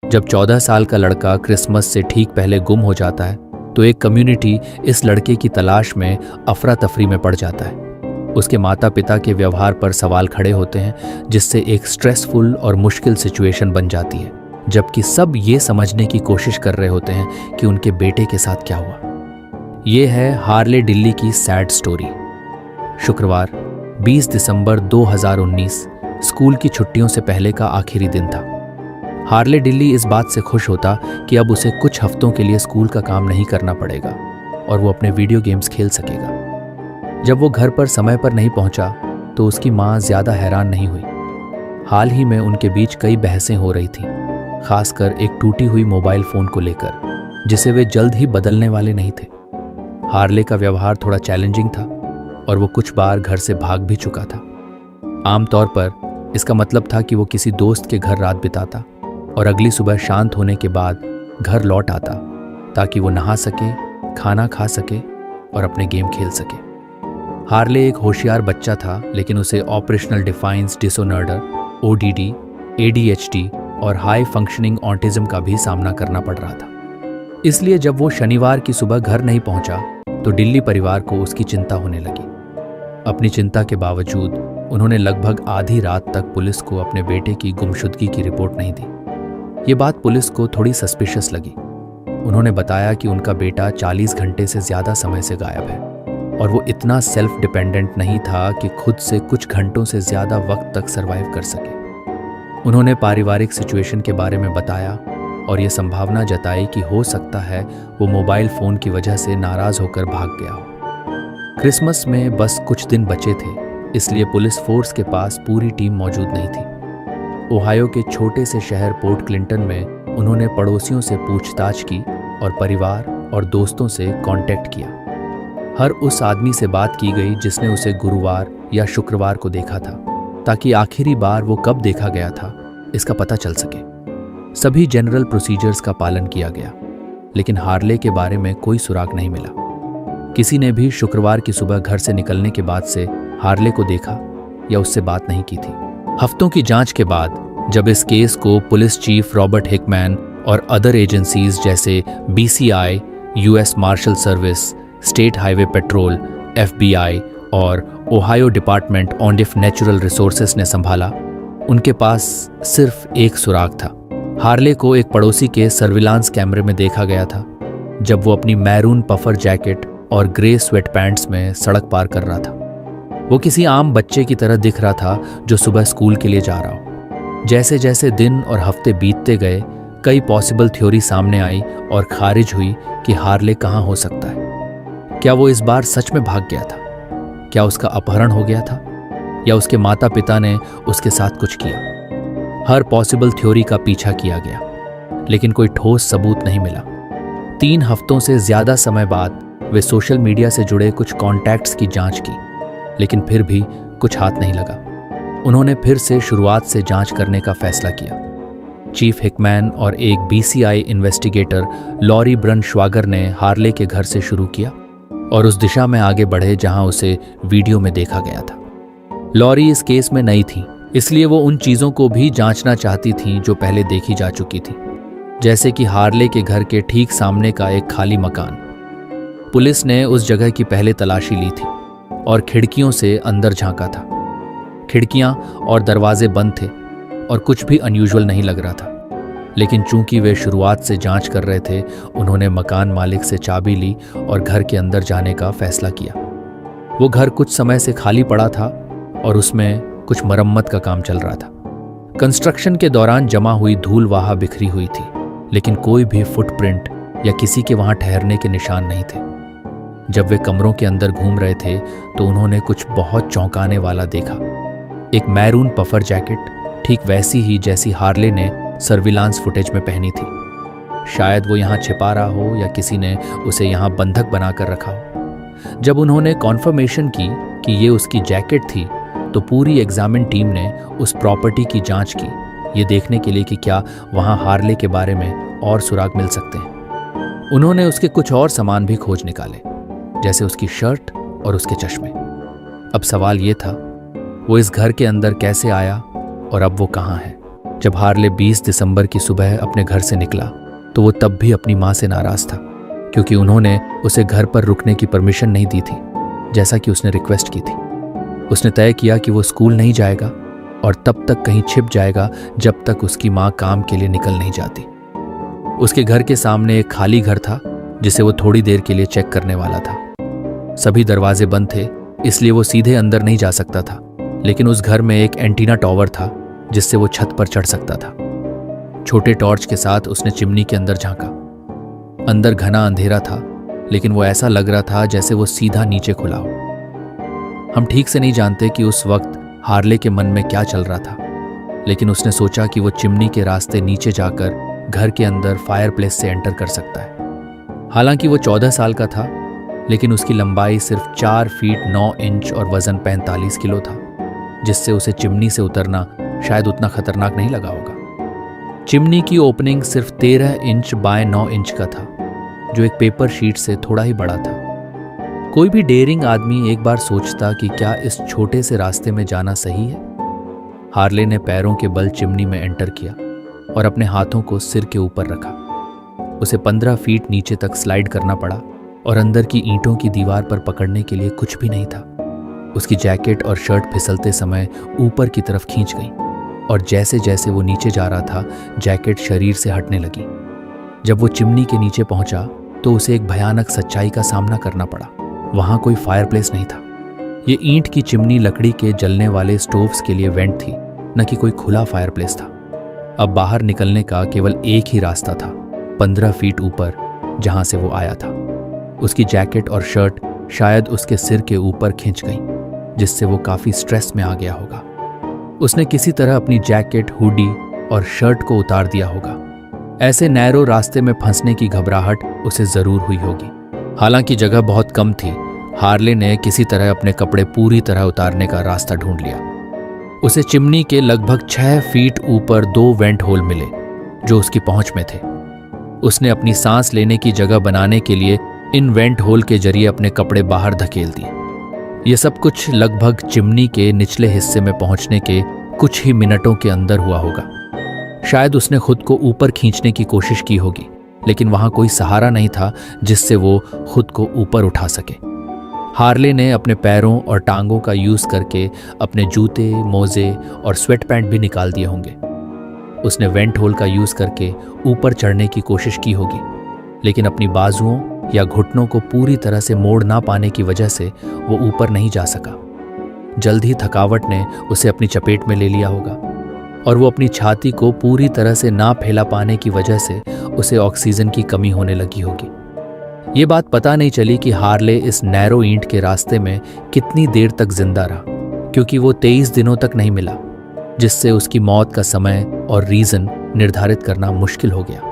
जब 14 साल का लड़का क्रिसमस से ठीक पहले गुम हो जाता है तो एक कम्युनिटी इस लड़के की तलाश में अफरा तफरी में पड़ जाता है। उसके माता पिता के व्यवहार पर सवाल खड़े होते हैं, जिससे एक स्ट्रेसफुल और मुश्किल सिचुएशन बन जाती है, जबकि सब ये समझने की कोशिश कर रहे होते हैं कि उनके बेटे के साथ क्या हुआ। ये है हार्ले डिल्ली की सैड स्टोरी। शुक्रवार 20 दिसंबर 2019 स्कूल की छुट्टियों से पहले का आखिरी दिन था। हार्ले डिल्ली इस बात से खुश होता कि अब उसे कुछ हफ्तों के लिए स्कूल का काम नहीं करना पड़ेगा और वो अपने वीडियो गेम्स खेल सकेगा। जब वो घर पर समय पर नहीं पहुंचा तो उसकी माँ ज़्यादा हैरान नहीं हुई। हाल ही में उनके बीच कई बहसें हो रही थीं, खासकर एक टूटी हुई मोबाइल फ़ोन को लेकर, जिसे वे जल्द ही बदलने वाले नहीं थे। हार्ले का व्यवहार थोड़ा चैलेंजिंग था और वो कुछ बार घर से भाग भी चुका था। आमतौर पर इसका मतलब था कि वो किसी दोस्त के घर रात बिताता और अगली सुबह शांत होने के बाद घर लौट आता ताकि वो नहा सके, खाना खा सके और अपने गेम खेल सके। हार्ले एक होशियार बच्चा था, लेकिन उसे operational defines disorder, ODD, ADHD और हाई फंक्शनिंग ऑटिज्म का भी सामना करना पड़ रहा था। इसलिए जब वो शनिवार की सुबह घर नहीं पहुंचा तो डिल्ली परिवार को उसकी चिंता होने लगी। अपनी चिंता के बावजूद उन्होंने लगभग आधी रात तक पुलिस को अपने बेटे की गुमशुदगी की रिपोर्ट नहीं दी। ये बात पुलिस को थोड़ी सस्पिशियस लगी। उन्होंने बताया कि उनका बेटा 40 घंटे से ज़्यादा समय से गायब है और वो इतना सेल्फ डिपेंडेंट नहीं था कि खुद से कुछ घंटों से ज़्यादा वक्त तक सरवाइव कर सके। उन्होंने पारिवारिक सिचुएशन के बारे में बताया और ये संभावना जताई कि हो सकता है वो मोबाइल फ़ोन की वजह से नाराज़ होकर भाग गया हो। क्रिसमस में बस कुछ दिन बचे थे, इसलिए पुलिस फोर्स के पास पूरी टीम मौजूद नहीं थी। ओहायो के छोटे से शहर पोर्ट क्लिंटन में उन्होंने पड़ोसियों से पूछताछ की और परिवार और दोस्तों से कांटेक्ट किया। हर उस आदमी से बात की गई जिसने उसे गुरुवार या शुक्रवार को देखा था, ताकि आखिरी बार वो कब देखा गया था इसका पता चल सके। सभी जनरल प्रोसीजर्स का पालन किया गया, लेकिन हार्ले के बारे में कोई सुराग नहीं मिला। किसी ने भी शुक्रवार की सुबह घर से निकलने के बाद से हार्ले को देखा या उससे बात नहीं की थी। हफ्तों की जांच के बाद जब इस केस को पुलिस चीफ रॉबर्ट हिकमैन और अदर एजेंसीज जैसे BCI, US marshal service, state highway patrol, FBI और Ohio department of natural resources ने संभाला, उनके पास सिर्फ एक सुराग था। हार्ले को एक पड़ोसी के सर्विलांस कैमरे में देखा गया था जब वो अपनी मैरून पफर जैकेट और ग्रे स्वेट पैंट्स में सड़क पार कर रहा था। वो किसी आम बच्चे की तरह दिख रहा था जो सुबह स्कूल के लिए जा रहा हो। जैसे जैसे दिन और हफ्ते बीतते गए, कई पॉसिबल थ्योरी सामने आई और खारिज हुई कि हार्ले कहाँ हो सकता है। क्या वो इस बार सच में भाग गया था? क्या उसका अपहरण हो गया था? या उसके माता पिता ने उसके साथ कुछ किया? हर पॉसिबल थ्योरी का पीछा किया गया, लेकिन कोई ठोस सबूत नहीं मिला। 3 हफ्तों से ज्यादा समय बाद वे सोशल मीडिया से जुड़े कुछ कॉन्टैक्ट्स की जांच की, लेकिन फिर भी कुछ हाथ नहीं लगा। उन्होंने फिर से शुरुआत से जांच करने का फैसला किया। चीफ हिकमैन और एक BCI इन्वेस्टिगेटर लॉरी ब्रनश्वागर ने हार्ले के घर से शुरू किया और उस दिशा में आगे बढ़े जहां उसे वीडियो में देखा गया था। लॉरी इस केस में नई थी, इसलिए वो उन चीज़ों को भी जांचना चाहती थी जो पहले देखी जा चुकी थी, जैसे कि हार्ले के घर के ठीक सामने का एक खाली मकान। पुलिस ने उस जगह की पहले तलाशी ली थी और खिड़कियों से अंदर झांका था। खिड़कियां और दरवाजे बंद थे और कुछ भी अनयूजुअल नहीं लग रहा था, लेकिन चूंकि वे शुरुआत से जांच कर रहे थे, उन्होंने मकान मालिक से चाबी ली और घर के अंदर जाने का फैसला किया। वो घर कुछ समय से खाली पड़ा था और उसमें कुछ मरम्मत का काम चल रहा था। कंस्ट्रक्शन के दौरान जमा हुई धूल वहां बिखरी हुई थी, लेकिन कोई भी फुटप्रिंट या किसी के वहां ठहरने के निशान नहीं थे। जब वे कमरों के अंदर घूम रहे थे तो उन्होंने कुछ बहुत चौंकाने वाला देखा। एक मैरून पफर जैकेट, ठीक वैसी ही जैसी हार्ले ने सर्विलांस फुटेज में पहनी थी। शायद वो यहाँ छिपा रहा हो या किसी ने उसे यहाँ बंधक बनाकर रखा हो। जब उन्होंने कॉन्फर्मेशन की कि ये उसकी जैकेट थी, तो पूरी एग्जामिन टीम ने उस प्रॉपर्टी की जांच की, ये देखने के लिए कि क्या वहाँ हार्ले के बारे में और सुराग मिल सकते हैं। उन्होंने उसके कुछ और सामान भी खोज निकाले, जैसे उसकी शर्ट और उसके चश्मे। अब सवाल ये था, वो इस घर के अंदर कैसे आया और अब वो कहाँ है? जब हार्ले 20 दिसंबर की सुबह अपने घर से निकला तो वो तब भी अपनी माँ से नाराज था, क्योंकि उन्होंने उसे घर पर रुकने की परमिशन नहीं दी थी जैसा कि उसने रिक्वेस्ट की थी। उसने तय किया कि वो स्कूल नहीं जाएगा और तब तक कहीं छिप जाएगा जब तक उसकी माँ काम के लिए निकल नहीं जाती। उसके घर के सामने एक खाली घर था जिसे वो थोड़ी देर के लिए चेक करने वाला था। सभी दरवाजे बंद थे, इसलिए वो सीधे अंदर नहीं जा सकता था, लेकिन उस घर में एक एंटीना टावर था जिससे वो छत पर चढ़ सकता था। छोटे टॉर्च के साथ उसने चिमनी के अंदर झांका। अंदर घना अंधेरा था, लेकिन वो ऐसा लग रहा था जैसे वो सीधा नीचे खुला हो। हम ठीक से नहीं जानते कि उस वक्त हार्ले के मन में क्या चल रहा था, लेकिन उसने सोचा कि वो चिमनी के रास्ते नीचे जाकर घर के अंदर फायरप्लेस से एंटर कर सकता है। हालांकि वो 14 साल का था, लेकिन उसकी लंबाई सिर्फ 4 फीट 9 इंच और वजन 45 किलो था, जिससे उसे चिमनी से उतरना शायद उतना खतरनाक नहीं लगा होगा। चिमनी की ओपनिंग सिर्फ 13 इंच बाय 9 इंच का था, जो एक पेपर शीट से थोड़ा ही बड़ा था। कोई भी डेयरिंग आदमी एक बार सोचता कि क्या इस छोटे से रास्ते में जाना सही है। हार्ले ने पैरों के बल चिमनी में एंटर किया और अपने हाथों को सिर के ऊपर रखा। उसे 15 फीट नीचे तक स्लाइड करना पड़ा और अंदर की ईंटों की दीवार पर पकड़ने के लिए कुछ भी नहीं था। उसकी जैकेट और शर्ट फिसलते समय ऊपर की तरफ खींच गई और जैसे जैसे वो नीचे जा रहा था, जैकेट शरीर से हटने लगी। जब वो चिमनी के नीचे पहुंचा तो उसे एक भयानक सच्चाई का सामना करना पड़ा। वहां कोई फायरप्लेस नहीं था। ये ईंट की चिमनी लकड़ी के जलने वाले स्टोव्स के लिए वेंट थी, न कि कोई खुला फायरप्लेस था। अब बाहर निकलने का केवल एक ही रास्ता था, 15 फीट ऊपर, जहां से वो आया था। उसकी जैकेट और शर्ट शायद उसके सिर के ऊपर खिंच गई, जिससे वो काफी स्ट्रेस में आ गया होगा। उसने किसी तरह अपनी जैकेट, हुडी और शर्ट को उतार दिया होगा। ऐसे नैरो रास्ते में फंसने की घबराहट उसे जरूर हुई होगी। हालांकि जगह बहुत कम थी, हार्ले ने किसी तरह अपने कपड़े पूरी तरह उतारने का रास्ता ढूंढ लिया। उसे चिमनी के लगभग 6 फीट ऊपर 2 वेंट होल मिले जो उसकी पहुंच में थे। उसने अपनी सांस लेने की जगह बनाने के लिए इन वेंट होल के जरिए अपने कपड़े बाहर धकेल दिए। यह सब कुछ लगभग चिमनी के निचले हिस्से में पहुंचने के कुछ ही मिनटों के अंदर हुआ होगा। शायद उसने खुद को ऊपर खींचने की कोशिश की होगी, लेकिन वहां कोई सहारा नहीं था जिससे वो खुद को ऊपर उठा सके। हार्ले ने अपने पैरों और टांगों का यूज करके अपने जूते, मोजे और स्वेट पैंट भी निकाल दिए होंगे। उसने वेंट होल का यूज करके ऊपर चढ़ने की कोशिश की होगी, लेकिन अपनी बाजुओं या घुटनों को पूरी तरह से मोड़ ना पाने की वजह से वो ऊपर नहीं जा सका। जल्द ही थकावट ने उसे अपनी चपेट में ले लिया होगा और वो अपनी छाती को पूरी तरह से ना फैला पाने की वजह से उसे ऑक्सीजन की कमी होने लगी होगी। ये बात पता नहीं चली कि हार्ले इस नैरो ईंट के रास्ते में कितनी देर तक जिंदा रहा, क्योंकि वो 23 दिनों तक नहीं मिला, जिससे उसकी मौत का समय और रीजन निर्धारित करना मुश्किल हो गया।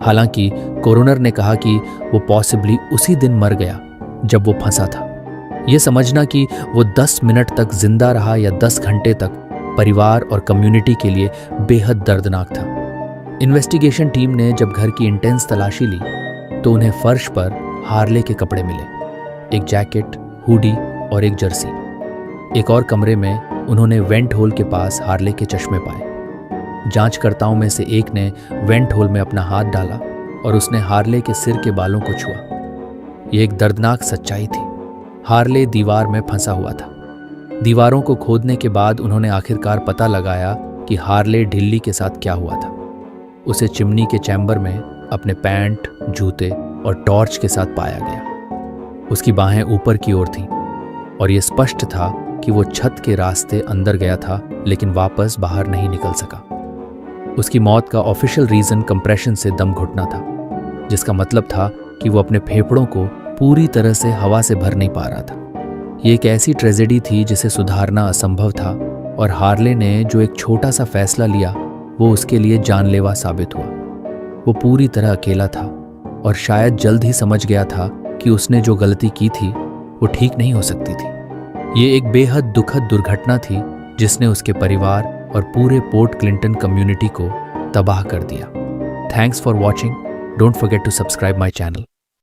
हालांकि कोरोनर ने कहा कि वो पॉसिबली उसी दिन मर गया जब वो फंसा था। ये समझना कि वो 10 मिनट तक जिंदा रहा या 10 घंटे तक परिवार और कम्युनिटी के लिए बेहद दर्दनाक था। इन्वेस्टिगेशन टीम ने जब घर की इंटेंस तलाशी ली तो उन्हें फर्श पर हार्ले के कपड़े मिले, एक जैकेट, हुडी और एक जर्सी। एक और कमरे में उन्होंने वेंट होल के पास हार्ले के चश्मे पाए। जांचकर्ताओं में से एक ने वेंट होल में अपना हाथ डाला और उसने हार्ले के सिर के बालों को छुआ। यह एक दर्दनाक सच्चाई थी। हार्ले दीवार में फंसा हुआ था। दीवारों को खोदने के बाद उन्होंने आखिरकार पता लगाया कि हार्ले ढिल्ली के साथ क्या हुआ था। उसे चिमनी के चैम्बर में अपने पैंट, जूते और टॉर्च के साथ पाया गया। उसकी बाहें ऊपर की ओर थीं और यह स्पष्ट था कि वो छत के रास्ते अंदर गया था, लेकिन वापस बाहर नहीं निकल सका। उसकी मौत का ऑफिशियल रीजन कंप्रेशन से दम घुटना था, जिसका मतलब था कि वो अपने फेफड़ों को पूरी तरह से हवा से भर नहीं पा रहा था। ये एक ऐसी ट्रेजेडी थी जिसे सुधारना असंभव था, और हार्ले ने जो एक छोटा सा फैसला लिया वो उसके लिए जानलेवा साबित हुआ। वो पूरी तरह अकेला था और शायद जल्द ही समझ गया था कि उसने जो गलती की थी वो ठीक नहीं हो सकती थी। ये एक बेहद दुखद दुर्घटना थी जिसने उसके परिवार और पूरे पोर्ट क्लिंटन कम्युनिटी को तबाह कर दिया। Thanks for watching. Don't forget to subscribe my channel.